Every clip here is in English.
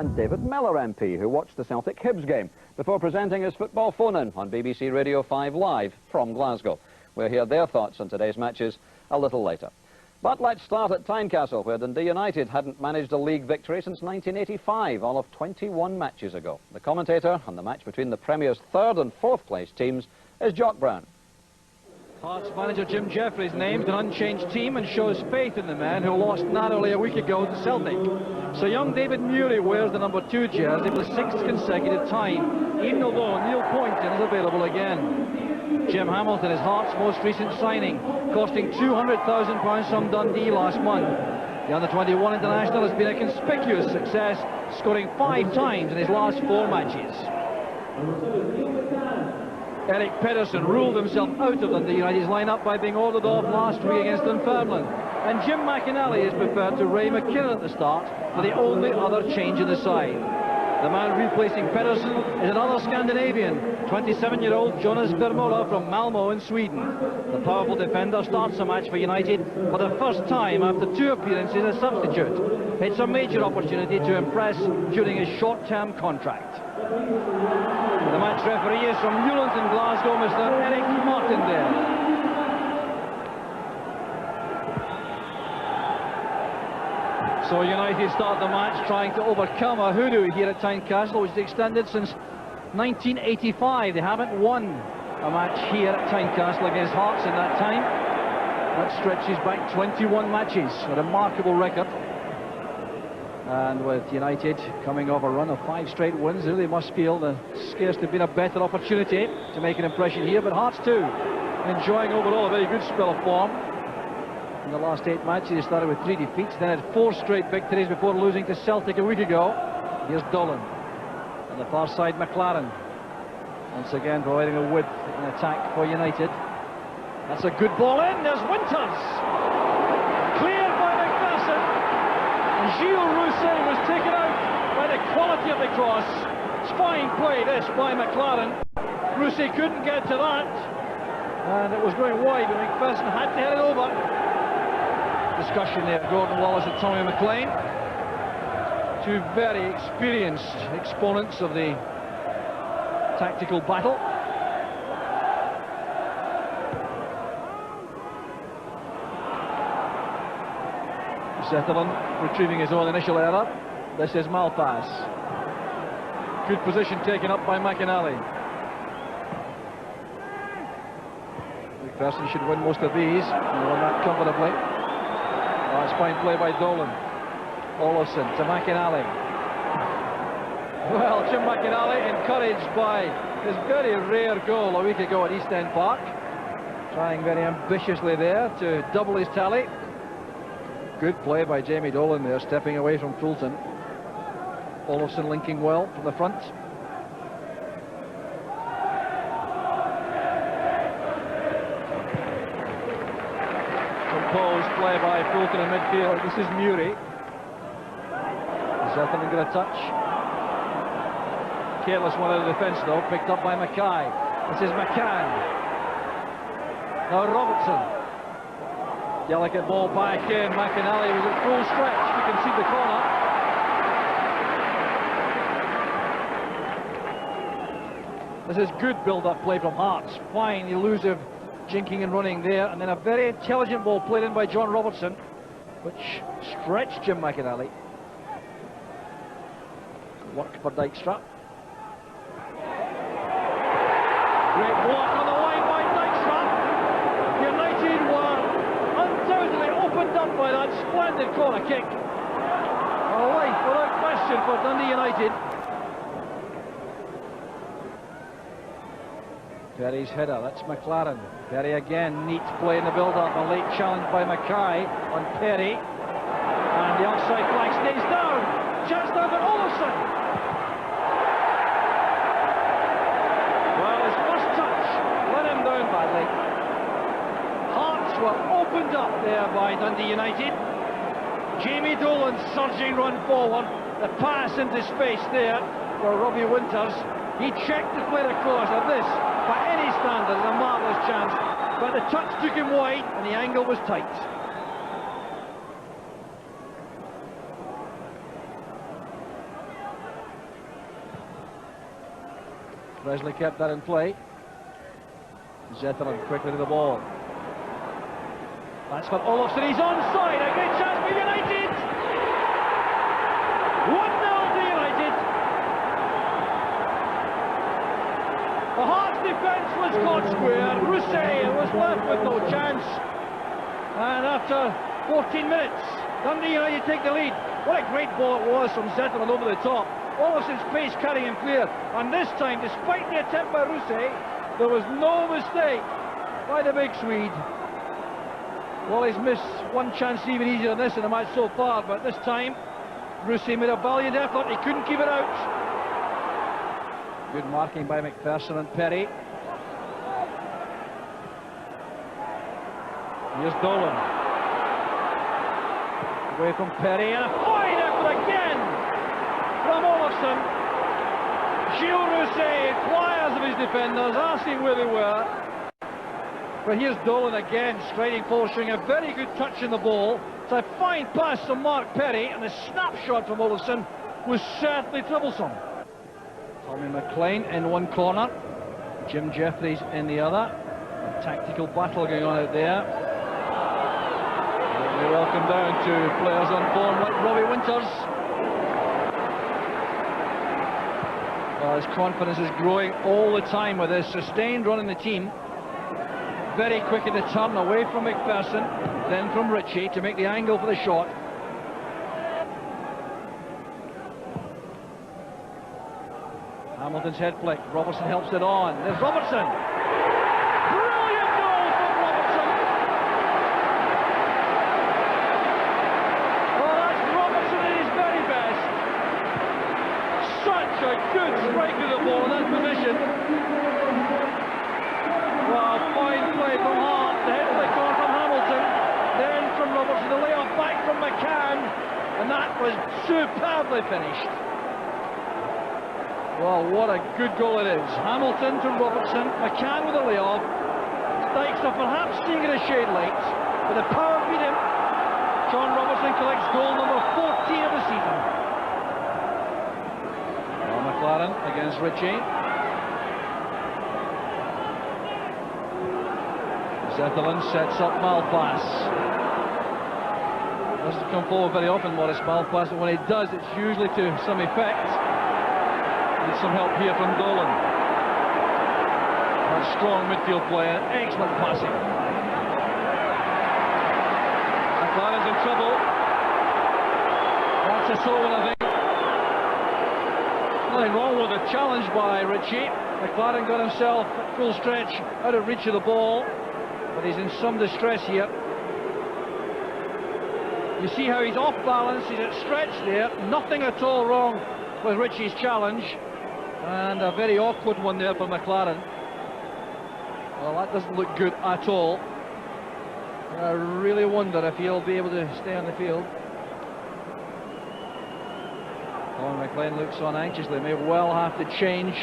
and David Miller MP, who watched the Celtic Hibs game before presenting his football phone-in on BBC Radio 5 Live from Glasgow. We'll hear their thoughts on today's matches a little later. But let's start at Tynecastle, where Dundee United hadn't managed a league victory since 1985, all of 21 matches ago. The commentator on the match between the Premier's third and fourth place teams is Jock Brown. Hearts manager Jim Jeffries named an unchanged team and shows faith in the man who lost narrowly a week ago to Celtic. So young David Murray wears the number 2 jersey for the 6th consecutive time, even although Neil Poynton is available again. Jim Hamilton is Hearts' most recent signing, costing £200,000 from Dundee last month. The under-21 international has been a conspicuous success, scoring 5 times in his last 4 matches. Eric Pedersen ruled himself out of Dundee United's lineup by being ordered off last week against Dunfermline, and Jim McInally is preferred to Ray McKinnon at the start for the only other change in the side. The man replacing Pedersen is another Scandinavian, 27-year-old Jonas Vermola from Malmo in Sweden. The powerful defender starts a match for United for the first time after 2 appearances as substitute. It's a major opportunity to impress during his short-term contract. The match referee is from Newlands in Glasgow, Mr. Eric Martindale. So United start the match trying to overcome a hoodoo here at Tynecastle, which is extended since 1985. They haven't won a match here at Tynecastle against Hearts in that time. That stretches back 21 matches, a remarkable record. And with United coming off a run of 5 straight wins, they really must feel there's scarcely been a better opportunity to make an impression here. But Hearts too, enjoying overall a very good spell of form. In the last 8 matches, they started with 3 defeats, then had 4 straight victories before losing to Celtic a week ago. Here's Dolan. On the far side, McLaren. Once again, providing a width in attack for United. That's a good ball in. There's Winters. Cleared by McPherson. And Gilles Rousset was taken out by the quality of the cross. It's fine play, this, by McLaren. Rousset couldn't get to that. And it was going wide, but McPherson had to head it over. Discussion there, Gordon Wallace and Tommy McLean. 2 very experienced exponents of the tactical battle. Zetterlund retrieving his own initial error. This is Malpass. Good position taken up by McInally. McPherson should win most of these, and won that comfortably. Oh, it's fine play by Dolan. Olofsson to McInally. Well, Jim McInally, encouraged by his very rare goal a week ago at East End Park, trying very ambitiously there to double his tally. Good play by Jamie Dolan there, stepping away from Fulton. Olofsson linking well from the front. Composed play by Fulton in midfield. This is Murray. Zetterlund got a touch. Careless one out of the defence though, picked up by Mackay. This is McCann. Now Robertson. Delicate ball back in. McInally was at full stretch. You can see the corner. This is good build-up play from Hearts. Fine, elusive jinking and running there, and then a very intelligent ball played in by John Robertson, which stretched Jim McInally. Work for Dijkstra. Great block on the line by Dijkstra. United were undoubtedly opened up by that splendid corner kick. A life without question for Dundee United. Perry's header, that's McLaren. Perry again, neat play in the build-up. A late challenge by Mackay on Perry. And the offside flag stays down. Chance now for Olofsson. Well, his first touch let him down badly. Hearts were opened up there by Dundee United. Jamie Dolan's surging run forward. The pass into space there for Robbie Winters. He checked the player across. Now this, by any standard, is a marvellous chance. But the touch took him wide and the angle was tight. Presley kept that in play. Zetterlund quickly to the ball. That's for Olofsson, he's onside, a great chance for United! 1-0 to United. The Hearts defence was caught square. Rousset was left with no chance. And after 14 minutes, Dundee United take the lead. What a great ball it was from Zetterlund over the top. Olofsson's pace carrying him clear. And this time, despite the attempt by Rousset, there was no mistake by the big Swede. Well, he's missed one chance even easier than this in the match so far, but this time, Rousset made a valiant effort. He couldn't keep it out. Good marking by McPherson and Perry. Here's Dolan. Away from Perry, and a fine effort again from Olofsson. Gilles Rousset, flyers of his defenders, asking where they were. But here's Dolan again, striding forward, showing a very good touch in the ball. It's a fine pass from Mark Perry, and the snapshot from Olofsson was certainly troublesome. Tommy McLean in one corner, Jim Jeffries in the other. A tactical battle going on out there. They welcome down to players on form like Robbie Winters. Well, his confidence is growing all the time with his sustained run in the team. Very quick in the turn, away from McPherson, then from Ritchie to make the angle for the shot. Hamilton's head flick, Robertson helps it on. There's Robertson! Brilliant goal from Robertson! Oh, that's Robertson at his very best. Such a good strike of the ball in that position. Well, fine play from Hart, the head flick on from Hamilton, then from Robertson, the layoff back from McCann, and that was superbly finished. Well, what a good goal it is. Hamilton to Robertson, McCann with a layoff. Dykstra perhaps seeing it a shade late, but the power beat him. John Robertson collects goal number 14 of the season. Well, McLaren against Ritchie. Zetterlund sets up Malpass. Doesn't come forward very often, Maurice Malpass, but when he does, it's usually to some effect. Need some help here from Dolan. A strong midfield play, excellent passing. McLaren's in trouble. That's a solo one, I think. Nothing wrong with a challenge by Ritchie. McLaren got himself at full stretch out of reach of the ball. But he's in some distress here. You see how he's off balance, he's at stretch there. Nothing at all wrong with Ritchie's challenge. And a very awkward one there for McLaren. Well, that doesn't look good at all. I really wonder if he'll be able to stay on the field. Colin McLean looks on anxiously. May well have to change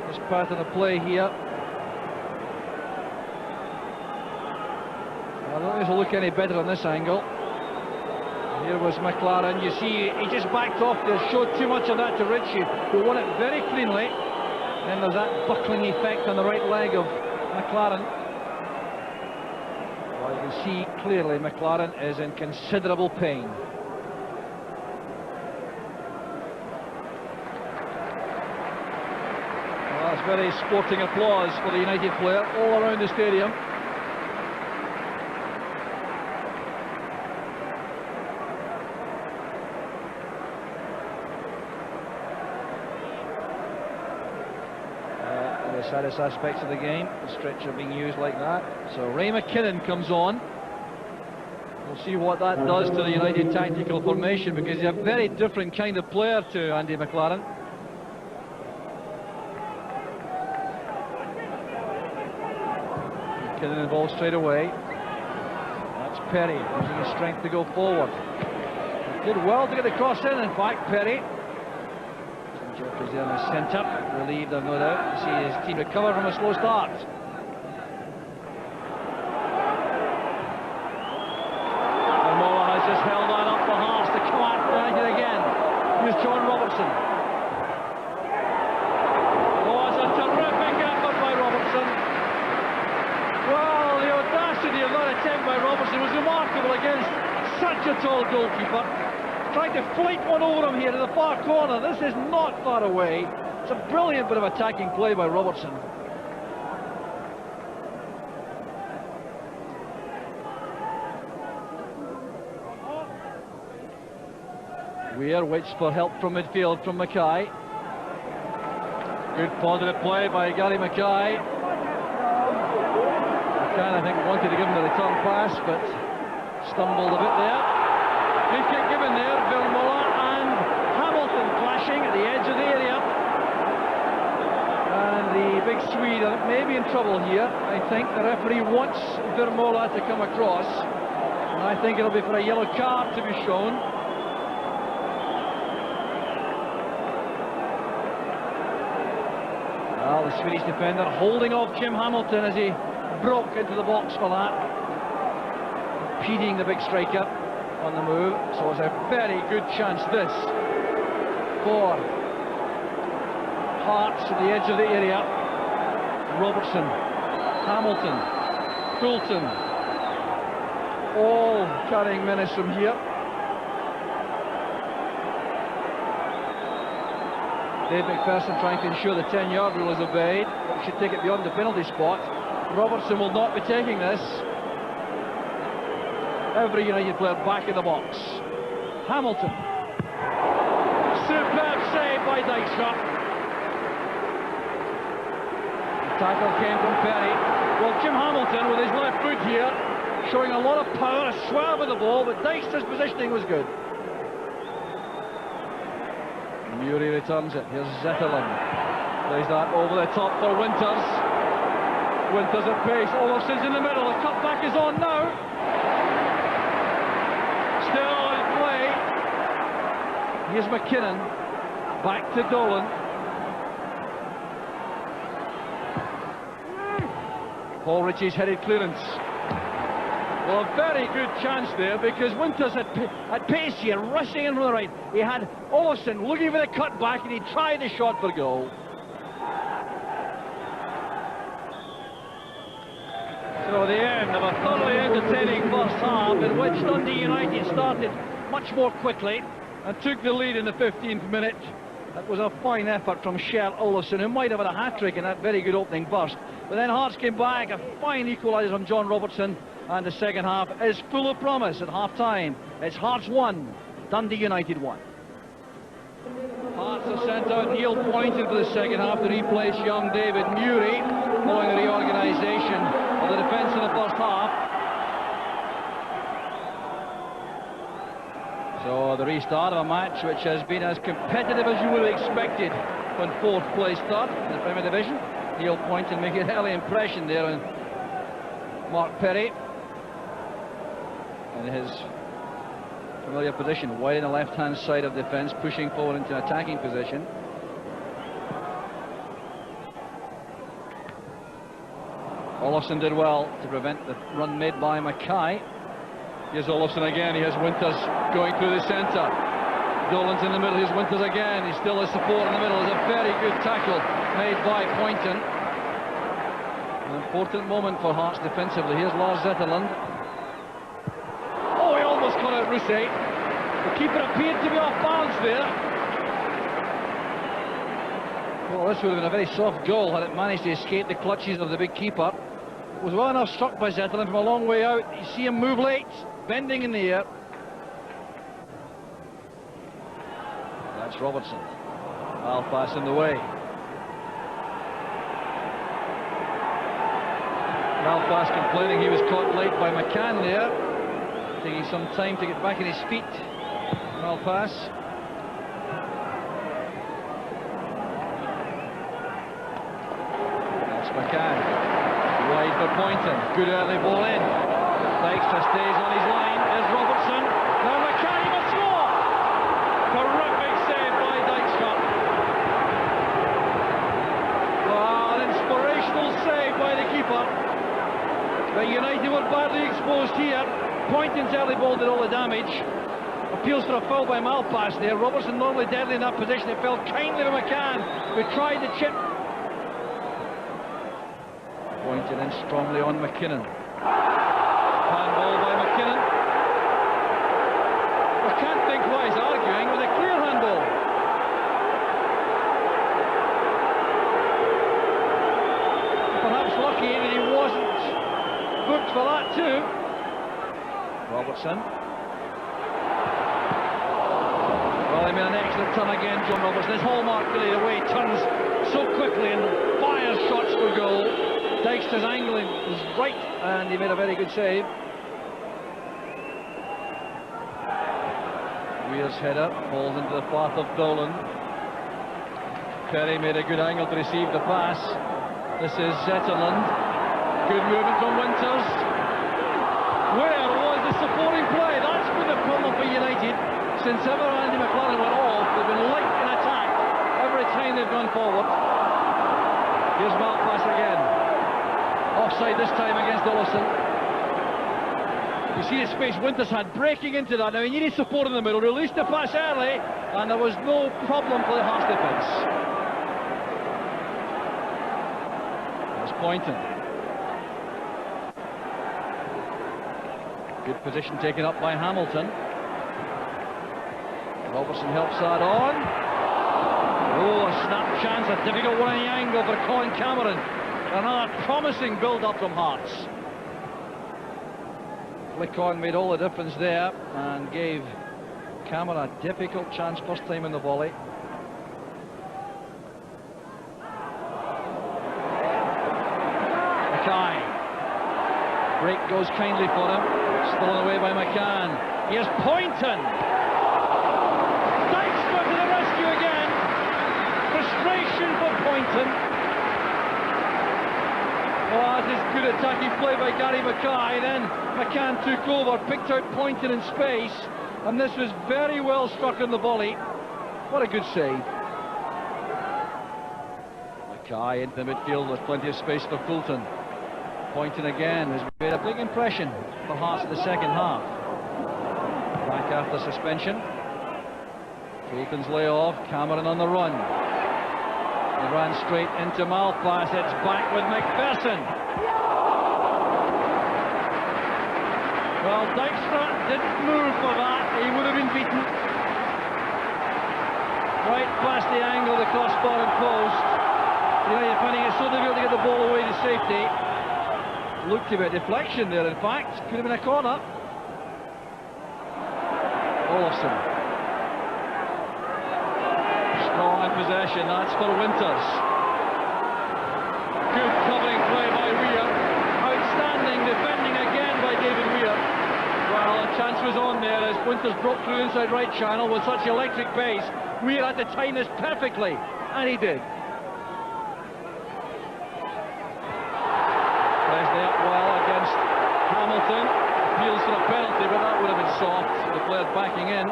this part of the play here. I don't think this will look any better on this angle. Here was McLaren. You see, he just backed off there, showed too much of that to Ritchie, who won it very cleanly. Then there's that buckling effect on the right leg of McLaren. Well, you can see clearly McLaren is in considerable pain. Well, that's very sporting applause for the United player all around the stadium. The saddest aspects of the game, the stretcher being used like that. So Ray McKinnon comes on. We'll see what that does to the United tactical formation, because he's a very different kind of player to Andy McLaren. McKinnon involved straight away. That's Perry using his strength to go forward. He did well to get the cross in fact, Perry. Jeffries there in the centre, relieved I've no doubt to see his team recover from a slow start. Mola has just held that up for Hearts to come at United again. Here's John Robertson. Oh, it's a by Robertson was remarkable against such a tall goalkeeper. Trying to flick one over him here to the far corner. This is not far away. It's a brilliant bit of attacking play by Robertson. Weir waits for help from midfield from Mackay. Good positive play by Gary Mackay. Mackay, I think, wanted to give him the return pass, but stumbled a bit there. Free kick given there, Vermola and Hamilton clashing at the edge of the area. And the big Swede may be in trouble here. I think the referee wants Vermola to come across. And I think it'll be for a yellow card to be shown. Well, the Swedish defender holding off Jim Hamilton as he broke into the box for that. Impeding the big striker on the move. So it's a very good chance this for Hearts at the edge of the area. Robertson, Hamilton, Fulton, all carrying menace from here. Dave McPherson trying to ensure the 10-yard rule is obeyed. He should take it beyond the penalty spot. Robertson will not be taking this. Every United player back in the box. Hamilton. Superb save by Dykstra. The tackle came from Perry. Well, Jim Hamilton with his left foot here, showing a lot of power, a swerve of the ball, but Dykstra's positioning was good. Muri returns it. Here's Zetterlund. Plays that over the top for Winters. Winters at pace. Olofsson's in the middle. The cutback is on now. Still in play. Here's McKinnon. Back to Dolan. Paul Ritchie's headed clearance. Well, a very good chance there because Winters at pace here, rushing in from the right. He had Olofsson looking for the cutback and he tried the shot for goal. So the end of a thoroughly entertaining first half in which Dundee United started much more quickly and took the lead in the 15th minute. That was a fine effort from Kjell Olofsson, who might have had a hat-trick in that very good opening burst. But then Hearts came back, a fine equaliser from John Robertson, and the second half is full of promise at half-time. It's Hearts 1, Dundee United 1. Hearts have sent out Neil Poynton for the second half to replace young David Muri, following the reorganisation of the defence in the first half. So the restart of a match which has been as competitive as you would have expected when fourth place third in the Premier Division. Neil Poynton making an early impression there on Mark Perry in his familiar position, wide in the left-hand side of defence, pushing forward into an attacking position. Olofsson did well to prevent the run made by Mackay. Here's Olofsson again. He has Winters going through the centre. Dolan's in the middle. Here's Winters again. He still has support in the middle. It's a very good tackle made by Poynton. An important moment for Hearts defensively. Here's Lars Zetterlund. Oh, he almost caught out Rousset. The keeper appeared to be off balance there. Well, this would have been a very soft goal had it managed to escape the clutches of the big keeper. It was well enough struck by Zetterlund from a long way out. You see him move late, bending in the air. That's Robertson. Malpass in the way. Malpass complaining he was caught late by McCann there. Taking some time to get back on his feet. Malpass. That's McCann. Wide for Poynton. Good early ball in. Dykstra stays on his line. There's Robertson. Now McCann, he must score! Terrific save by Dykstra. Wow, an inspirational save by the keeper. But United were badly exposed here. Poynton's early ball did all the damage. Appeals for a foul by Malpass there. Robertson normally deadly in that position. It fell kindly to McCann, who tried the chip. Poynton in strongly on McKinnon. handball by McKinnon. I can't think why he's arguing with a clear handball. Perhaps lucky that he wasn't booked for that too. Robertson. Well, he made an excellent turn again, John Robertson. His hallmark really, the way he turns so quickly and fires shots for goal. Dijkstra's angling was right, and he made a very good save. Weir's header falls into the path of Dolan. Perry made a good angle to receive the pass. This is Zetterlund. Good movement from Winters. Where was the supporting play? That's been the problem for United. Since ever Andy McLaren went off, they've been light in attack every time they've gone forward. Here's Malpass again. Offside this time against Olofsson. You see the space Winters had breaking into that. Now he needed support in the middle, released the pass early, and there was no problem for the Hearts defence. There's Poynton. Good position taken up by Hamilton. Robertson helps that on. Oh, a snap chance, a difficult one in the angle for Colin Cameron. Another promising build-up from Hearts. Flick on made all the difference there and gave Cameron a difficult chance first time in the volley. Mackay. Break goes kindly for him. Stolen away by McCann. Here's Poynton. Dijkstra to the rescue again. Frustration for Poynton. Oh, that is good attacking play by Gary Mackay. Then McCann took over, picked out Poynton in space, and this was very well struck on the volley. What a good save. Mackay into the midfield with plenty of space for Fulton. Poynton again has made a big impression for Hearts in the second half. Back after suspension. Fulton's layoff, Cameron on the run. He ran straight into Malpass, it's back with McPherson. Well, Dijkstra didn't move for that, he would have been beaten. Right past the angle of the crossbar and post. You know, you're finding it so difficult to get the ball away to safety. Looked a bit deflection there, in fact. Could have been a corner. Olofsson. Strong in possession, that's for Winters. Good covering play by Weir. Outstanding defending again by David Weir. Well, a chance was on there as Winters broke through inside right channel with such electric pace. Weir had to time this perfectly, and he did. Hamilton appeals for a penalty, but that would have been soft. The player backing in.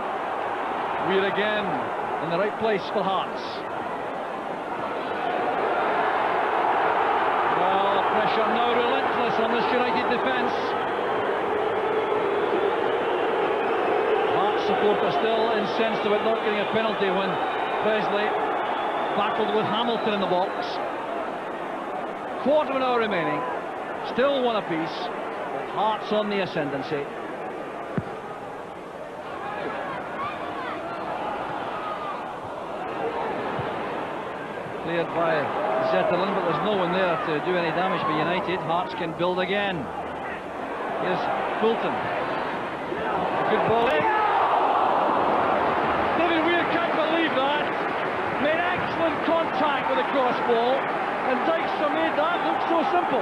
Weir again in the right place for Hearts. Well, pressure now relentless on this United defence. Hearts supporters still incensed about not getting a penalty when Presley battled with Hamilton in the box. Quarter of an hour remaining. Still one apiece. Hearts on the ascendancy. Cleared by Zetterlund, but there's no one there to do any damage for United. Hearts can build again. Here's Fulton. Good ball in. David Weir can't believe that. Made excellent contact with the cross ball, and Dijkstra made that look so simple.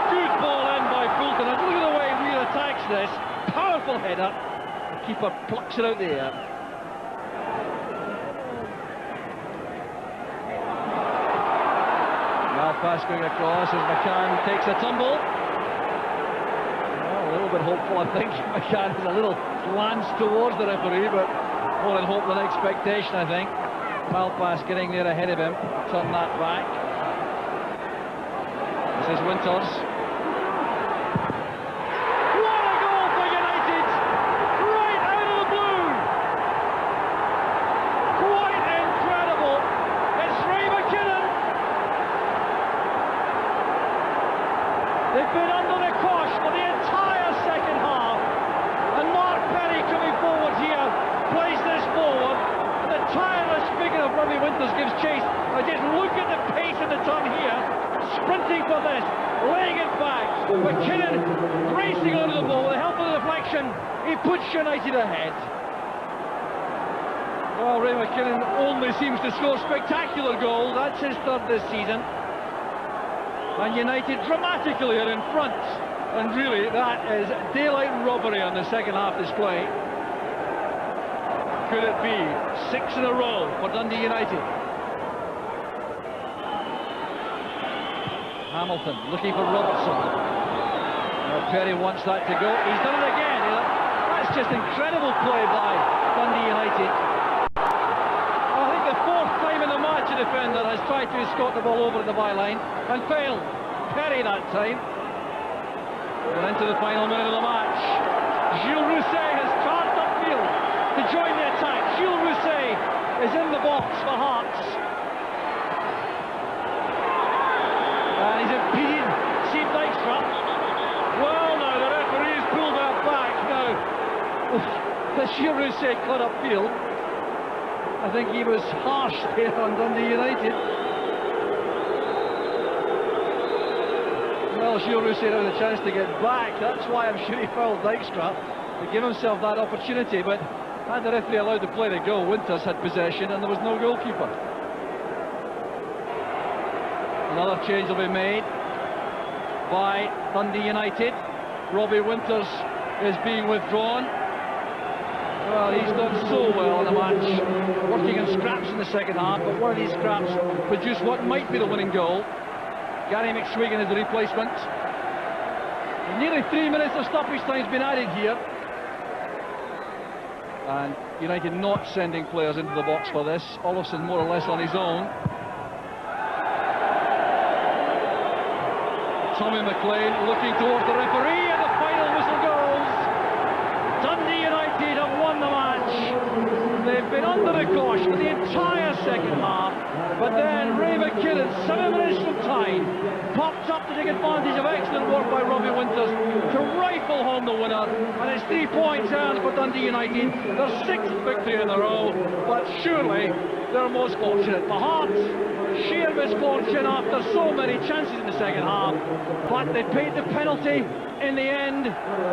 Good ball in by Fulton, and look at the way Weir attacks this. Powerful header. The keeper plucks it out the air. Pass going across as McCann takes a tumble. Well, a little bit hopeful, I think. McCann has a little glance towards the referee, but more in hope than expectation, I think. Malpass getting there ahead of him. Turn that back. This is Winters. What a goal for United! Right out of the blue! Quite incredible! It's Ray McKinnon! They've been under the cosh chase. Now just look at the pace of the turn here. Sprinting for this, laying it back. McKinnon racing onto the ball with the help of the deflection. He puts United ahead. Well, Ray McKinnon only seems to score spectacular goals. That's his third this season. And United dramatically are in front. And really, that is daylight robbery on the second half display. Could it be 6 in a row for Dundee United? Hamilton looking for Robertson. Now Perry wants that to go. He's done it again. That's just incredible play by Dundee United. I think the fourth time in the match a defender has tried to escort the ball over the byline and failed. Perry that time. We're into the final minute of the match. Gilles Rousset has charged upfield to join the attack. Gilles Rousset is in the box for Hearts. And he's impeded Steve Dykstra. Well, now the referee's pulled that back. Now, the Gilles Rousset caught upfield. I think he was harsh there on Dundee United. Well, Gilles Rousset had a chance to get back. That's why I'm sure he fouled Dykstra, to give himself that opportunity. But had the referee allowed the play to go, Winters had possession and there was no goalkeeper. Another change will be made by Dundee United. Robbie Winters is being withdrawn. Well, he's done so well in the match, working in scraps in the second half, but one of these scraps produced what might be the winning goal. Gary McSwiggan is the replacement. Nearly 3 minutes of stoppage time has been added here. And United not sending players into the box for this. Olofsson more or less on his own. Tommy McLean looking towards the referee, and the final whistle goes. Dundee United have won the match. They've been under the cosh for the entire second half, but then Ray McKinnon, 7 minutes from time, popped up to take advantage of excellent work by Robbie Winters to rifle home the winner, and it's 3 points earned for Dundee United, their 6th victory in a row, but surely they're most fortunate. For Hearts, sheer misfortune after so many chances in the second half, but they paid the penalty in the end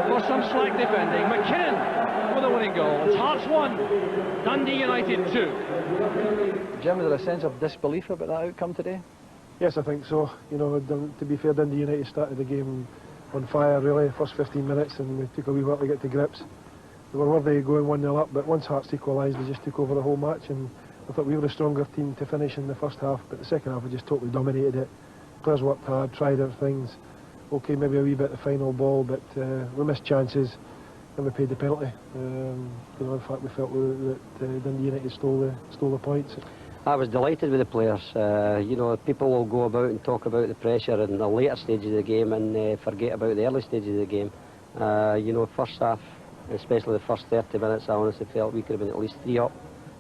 for some slack defending. McKinnon with a winning goal. It's Hearts 1, Dundee United 2. Jim, is there a sense of disbelief about that outcome today? Yes, I think so. You know, to be fair, Dundee United started the game on fire, really, first 15 minutes, and we took a wee while to get to grips. They were worthy of going 1-0 up, but once Hearts equalised, they just took over the whole match, and I thought we were a stronger team to finish in the first half, but the second half we just totally dominated it. Players worked hard, tried other things. Okay, maybe a wee bit the final ball, but we missed chances and we paid the penalty. You know, in fact, we felt that Dundee United stole the points. I was delighted with the players. You know, people will go about and talk about the pressure in the later stages of the game and forget about the early stages of the game. You know, first half, especially the first 30 minutes, I honestly felt we could have been at least 3 up.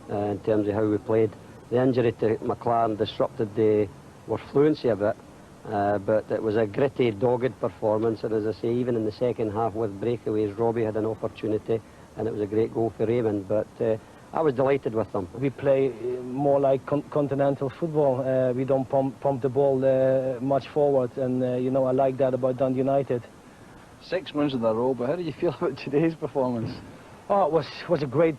In terms of how we played. The injury to McLaren disrupted our fluency a bit, but it was a gritty, dogged performance, and as I say, even in the second half with breakaways, Robbie had an opportunity and it was a great goal for Raymond, but I was delighted with them. We play more like continental football. We don't pump the ball much forward, and you know, I like that about Dundee United. 6 wins in a row, but how did you feel about today's performance? Oh, it was a great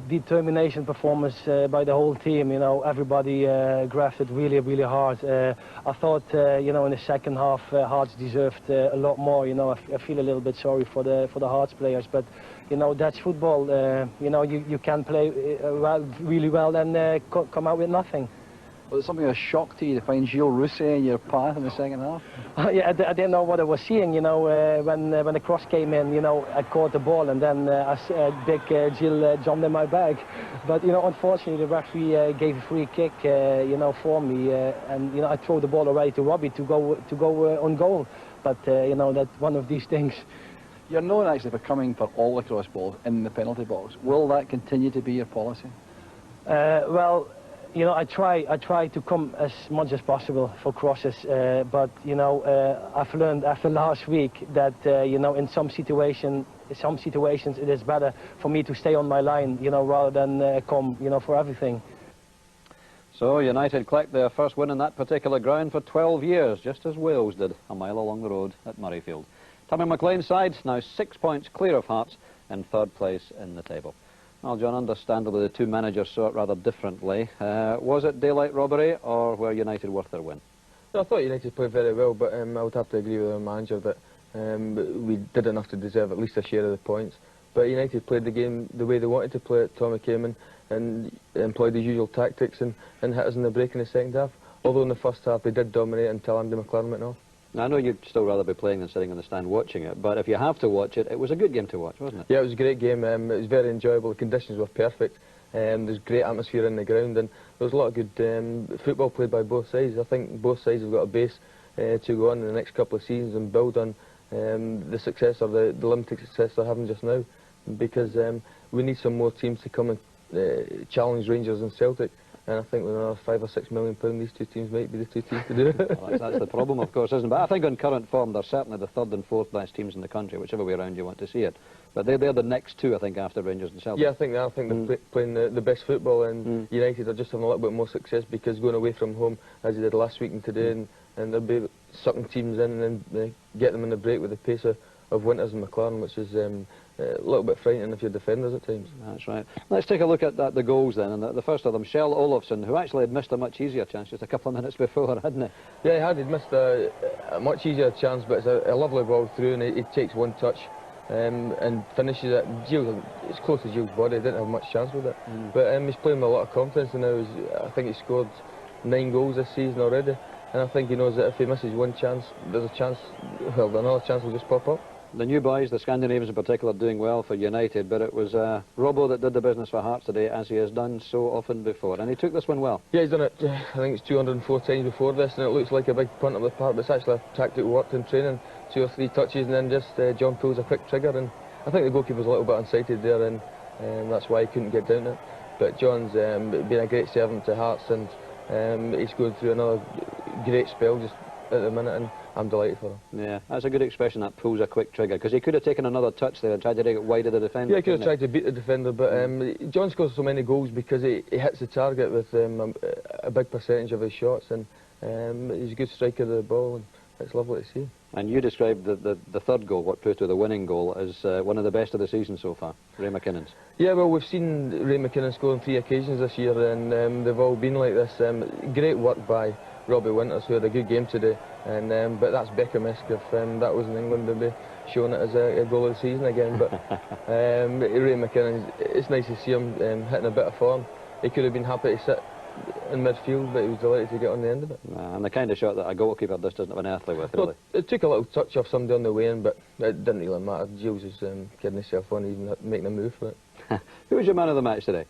determination performance by the whole team. You know, everybody grafted really hard. I thought, you know, in the second half, Hearts deserved a lot more. You know, I feel a little bit sorry for the Hearts players, but you know, that's football. You know, you can play really well and come out with nothing. Was it something of a shock to you to find Gilles Rousset in your path in the second half? Yeah, I didn't know what I was seeing, you know, when the cross came in, you know, I caught the ball and then big Gilles jumped in my bag. But, you know, unfortunately the referee gave a free kick, you know, for me, and, you know, I threw the ball away to Robbie to go on goal. But, you know, that's one of these things. You're known actually for coming for all the cross balls in the penalty box. Will that continue to be your policy? Well, you know, I try to come as much as possible for crosses, but you know, I've learned after last week that you know, in some situations it is better for me to stay on my line, you know, rather than come, you know, for everything. So United collect their first win in that particular ground for 12 years, just as Wales did a mile along the road at Murrayfield. Tommy McLean's side now 6 points clear of Hearts in third place in the table. Well, John, understandably the two managers saw it rather differently. Was it daylight robbery, or were United worth their win? No, I thought United played very well, but I would have to agree with the manager that we did enough to deserve at least a share of the points. But United played the game the way they wanted to play it. Tommy came in and employed his usual tactics and hit us in the break in the second half. Although in the first half they did dominate until Andy McLaren went off. Now, I know you'd still rather be playing than sitting on the stand watching it, but if you have to watch it, it was a good game to watch, wasn't it? Yeah, it was a great game. It was very enjoyable. The conditions were perfect. There's great atmosphere in the ground, and there was a lot of good football played by both sides. I think both sides have got a base to go on in the next couple of seasons and build on the success or the limited success they're having just now, because we need some more teams to come and challenge Rangers and Celtic. And I think with another £5 or £6 million, these two teams might be the two teams to do it. Well, that's the problem, of course, isn't it? But I think on current form, they're certainly the third and fourth best teams in the country, whichever way around you want to see it. But they're the next two, I think, after Rangers and Celtic. Yeah, I think they're playing the best football, and United are just having a little bit more success because going away from home, as they did last week and today, and they'll be sucking teams in and then get them in the break with the pace of Winters and McLaren, which is a little bit frightening if you're defenders at times. That's right. Let's take a look at the goals then, and the first of them, Kjell Olofsson, who actually had missed a much easier chance just a couple of minutes before, hadn't he? Yeah, he had. He'd missed a much easier chance, but it's a lovely ball through, and he takes one touch and finishes it. It's close to Gilles' body. He didn't have much chance with it, but he's playing with a lot of confidence, and now I think he scored 9 goals this season already, and I think he knows that if he misses one chance, there's a chance, well, another chance will just pop up. The new boys, the Scandinavians in particular, doing well for United, but it was Robbo that did the business for Hearts today, as he has done so often before, and he took this one well. Yeah, he's done it, I think it's 204 times before this, and it looks like a big punt up the park, but it's actually a tactic worked in training, 2 or 3 touches, and then just John pulls a quick trigger, and I think the goalkeeper's a little bit unsighted there, and that's why he couldn't get down it. But John's been a great servant to Hearts, and he's going through another great spell just at the minute, and I'm delighted for him. Yeah, that's a good expression, that pulls a quick trigger, because he could have taken another touch there and tried to take it wide of the defender. Yeah, he could have tried to beat the defender, but John scores so many goals because he hits the target with a big percentage of his shots, and he's a good striker of the ball, and it's lovely to see. And you described the third goal, what proved to be the winning goal, as one of the best of the season so far, Ray McKinnon's. Yeah, well, we've seen Ray McKinnon score on 3 occasions this year, and they've all been like this. Great work by Robbie Winters, who had a good game today, and but that's Beckham-esque. If that was in England, they'd be showing it as a goal of the season again. But Ray McKinnon, it's nice to see him hitting a bit of form. He could have been happy to sit in midfield, but he was delighted to get on the end of it. And the kind of shot that a goalkeeper just doesn't have an earthly with, really. Well, it took a little touch off somebody on the way in, but it didn't really matter. Gilles was kidding himself on even making a move for it. Who was your man of the match today?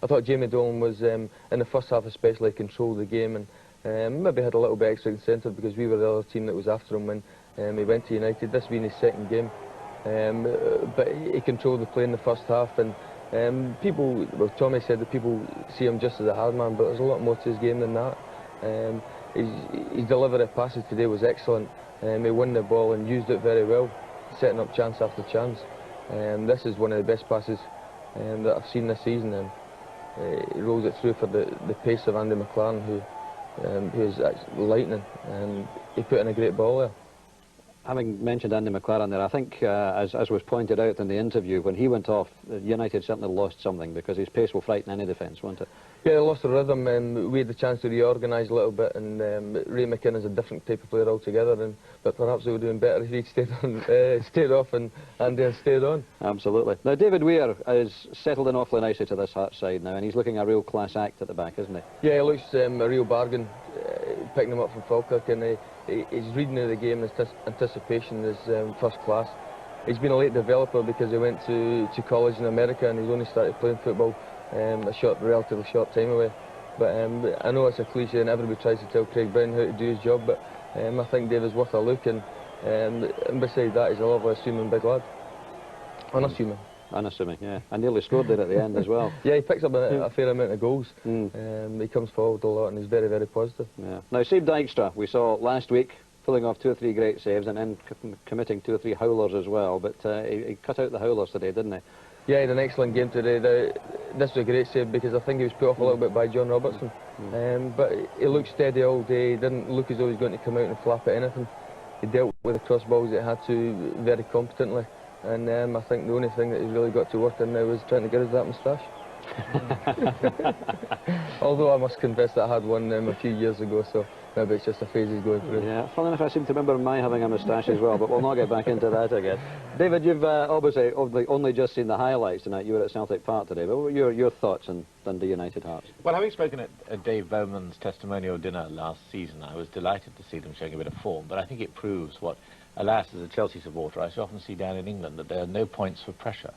I thought Jamie Dolan was, in the first half especially, controlled the game, and maybe had a little bit extra incentive because we were the other team that was after him when he went to United. This being his second game, but he controlled the play in the first half, and people, well, Tommy said that people see him just as a hard man, but there's a lot more to his game than that. His delivery of passes today was excellent. He won the ball and used it very well, setting up chance after chance. This is one of the best passes that I've seen this season, and he rolls it through for the pace of Andy McLaren, who is actually lightning, and he put in a great ball there. Having mentioned Andy McLaren there, I think, as was pointed out in the interview, when he went off, United certainly lost something, because his pace will frighten any defence, won't it? Yeah, they lost the rhythm, and we had the chance to reorganise a little bit, and Ray McKinnon's a different type of player altogether, but perhaps they were doing better if he'd stayed off and stayed on. Absolutely. Now, David Weir is settled in awfully nicely to this Hearts side now, and he's looking a real class act at the back, isn't he? Yeah, he looks a real bargain, picking him up from Falkirk, and his reading of the game and his anticipation is first class. He's been a late developer because he went to college in America, and he's only started playing football a relatively short time away. But I know it's a cliche and everybody tries to tell Craig Brown how to do his job, but I think David's worth a look, and beside that, he's a lovely, assuming big lad. Unassuming. Unassuming, yeah. And nearly scored there at the end as well. Yeah, he picks up a fair amount of goals. He comes forward a lot, and he's very, very positive. Yeah. Now, Steve Dykstra, we saw last week, pulling off 2 or 3 great saves and then committing 2 or 3 howlers as well, but he cut out the howlers today, didn't he? Yeah, he had an excellent game today. This was a great save because I think he was put off a little bit by John Robertson. But he looked steady all day. He didn't look as though he was going to come out and flap at anything. He dealt with the cross balls that he had to very competently. And I think the only thing that he's really got to work on now is trying to get rid of that moustache. Although I must confess that I had one a few years ago, so maybe it's just a phase he's going through. Yeah, funny enough, I seem to remember my having a moustache as well, but we'll not get back into that again. David, you've obviously only just seen the highlights tonight. You were at Celtic Park today, but what were your thoughts on Dundee United Hearts? Well, having spoken at Dave Bowman's testimonial dinner last season, I was delighted to see them showing a bit of form, but I think it proves what, alas, as a Chelsea supporter, I so often see down in England, that there are no points for pressure.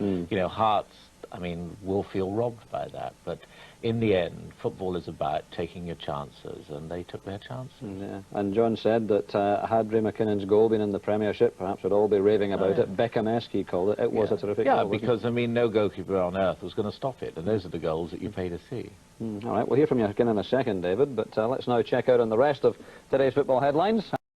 You know, Hearts, I mean, will feel robbed by that, but in the end, football is about taking your chances, and they took their chances. Yeah. And John said that had Ray McKinnon's goal been in the Premiership, perhaps we'd all be raving about it. Beckham-esque, he called it. It was a terrific goal. Yeah, because, I mean, no goalkeeper on earth was going to stop it, and those are the goals that you pay to see. All right, we'll hear from you again in a second, David, but let's now check out on the rest of today's football headlines.